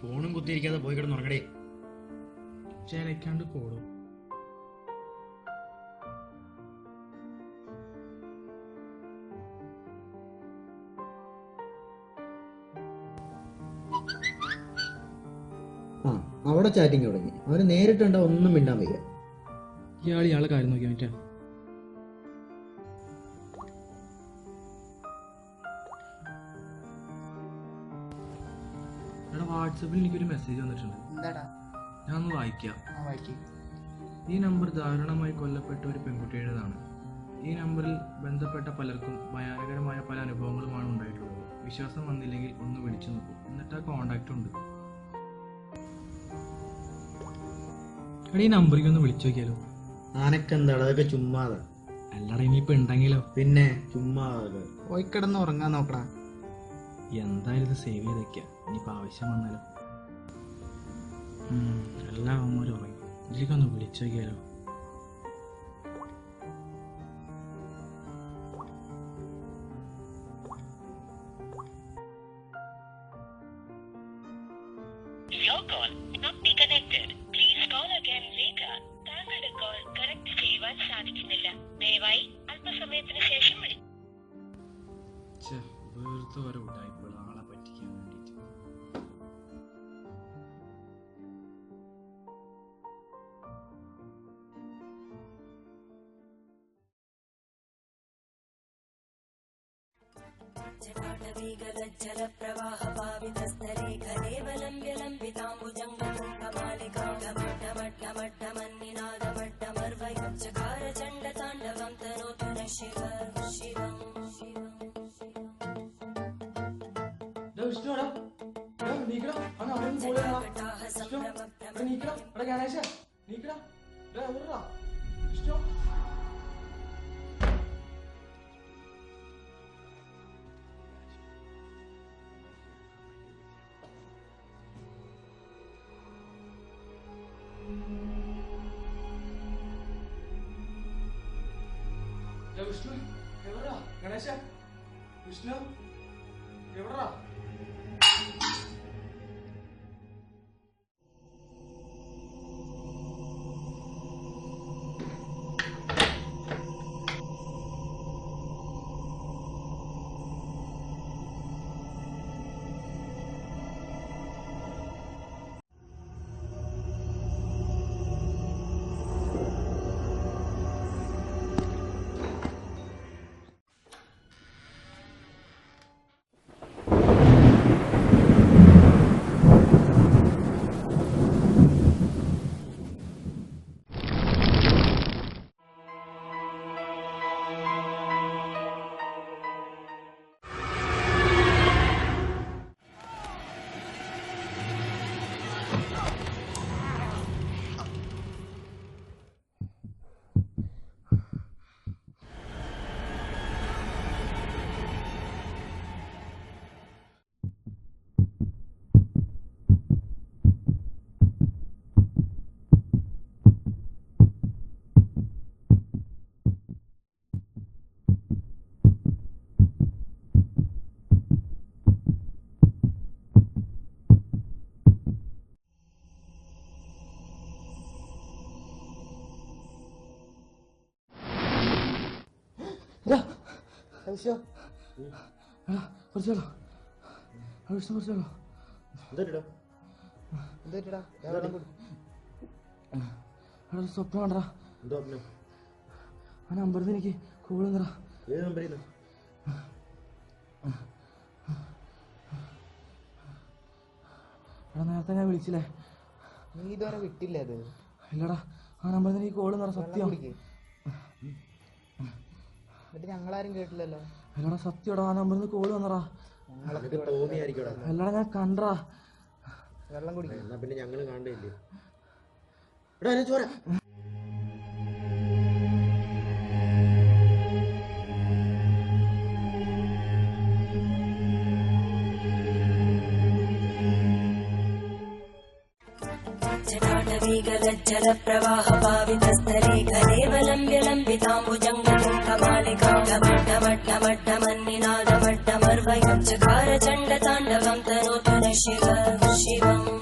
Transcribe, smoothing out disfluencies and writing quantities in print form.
ഫോണും കുത്തിയിരിക്കാതെ പോയി കിടന്നുറങ്ങടേ. ചേനക്കാണ്ട് കോടും. അവിടെ ചാറ്റിങ് തുടങ്ങി. അവന് നേരിട്ടുണ്ടോ ഒന്നും മിണ്ടാൻ വയ്യ. ഇയാളെ കാര്യം നോക്കിയാ പറ്റാ. എടാ, വാട്സാപ്പിൽ എനിക്കൊരു മെസ്സേജ് വന്നിട്ടുണ്ട്. ഞാൻ ഒന്ന് വായിക്കാം. ഈ നമ്പർ ദാരുണമായി കൊല്ലപ്പെട്ട ഒരു പെൺകുട്ടിയുടേതാണ്. ഈ നമ്പറിൽ ബന്ധപ്പെട്ട പലർക്കും ഭയാനകരമായ പല അനുഭവങ്ങളുമാണ് ഉണ്ടായിട്ടുള്ളത്. വിശ്വാസം വന്നില്ലെങ്കിൽ ഒന്ന് വിളിച്ചു നോക്കൂ. എന്നിട്ട് ആ കോണ്ടാക്ട് ഉണ്ട്. എടാ, ഈ നമ്പറിലേക്ക് ഒന്ന് വിളിച്ചു നോക്കിയാലോ? ആനക്കെന്താണ് അതൊക്കെ ചുമ്മാതെ. അല്ലടാ, ഇനിയിപ്പോ ഉണ്ടെങ്കിലോ? പിന്നെ ചുമ്മാതെ പോയി കിടന്ന് ഉറങ്ങാൻ നോക്കടാ. എന്തായാലും ഇത് സേവ് ചെയ്ത് വെക്കാം. ഇനിയിപ്പോൾ ആവശ്യം വന്നാലോ? എല്ലാ അമ്മമാരും ഉറങ്ങി. ഇതിലേക്കൊന്ന് വിളിച്ചു നോക്കിയാലോ? Your call not be connected. Please call again later. താങ്കളുടെ കോൾ കണക്ട് ചെയ്യുവാൻ സാധിക്കുന്നില്ല. ദയവായി അല്പസമയത്തിന് ശേഷം വിളിക്കും. വെറുതെ ഓരോ ഉടായിപ്പുകൾ ആളെ പറ്റിക്കാൻ വേണ്ടിയിട്ട്. വിഷ്ണു എവിടാ? ഗണേശ, വിഷ്ണു എവിടാ? സ്വപ്നം കണ്ടടാ. ആ നമ്പറിൽ എനിക്ക് കോള് തരാ. നേരത്തെ ഞാൻ വിളിച്ചില്ലേ? നീ ഇതുവരെ വിട്ടില്ലേ അത്? ഇല്ലടാ, ആ നമ്പറിൽ എനിക്ക് കോള് തരാ. സത്യം. എന്നിട്ട് ഞങ്ങളാരും കേട്ടില്ലല്ലോ. അല്ലടാ, സത്യടാ, ആ നമ്പറിൽ നിന്ന് കോള് വന്നടാ. അല്ലടാ, ഞാൻ കണ്ടടാ. വെള്ളം കുടിക്കും. പിന്നെ ഞങ്ങള് കണ്ടില്ലേ? जलप्रवाहपावितस्थले कलेवलम्ब्य लम्बिताम्बुजङ्गमालिकामट्टमट्टमट्टमन्निनादमट्टमर्वयं चकार चण्डताण्डवं तनोतु शिव शिवम्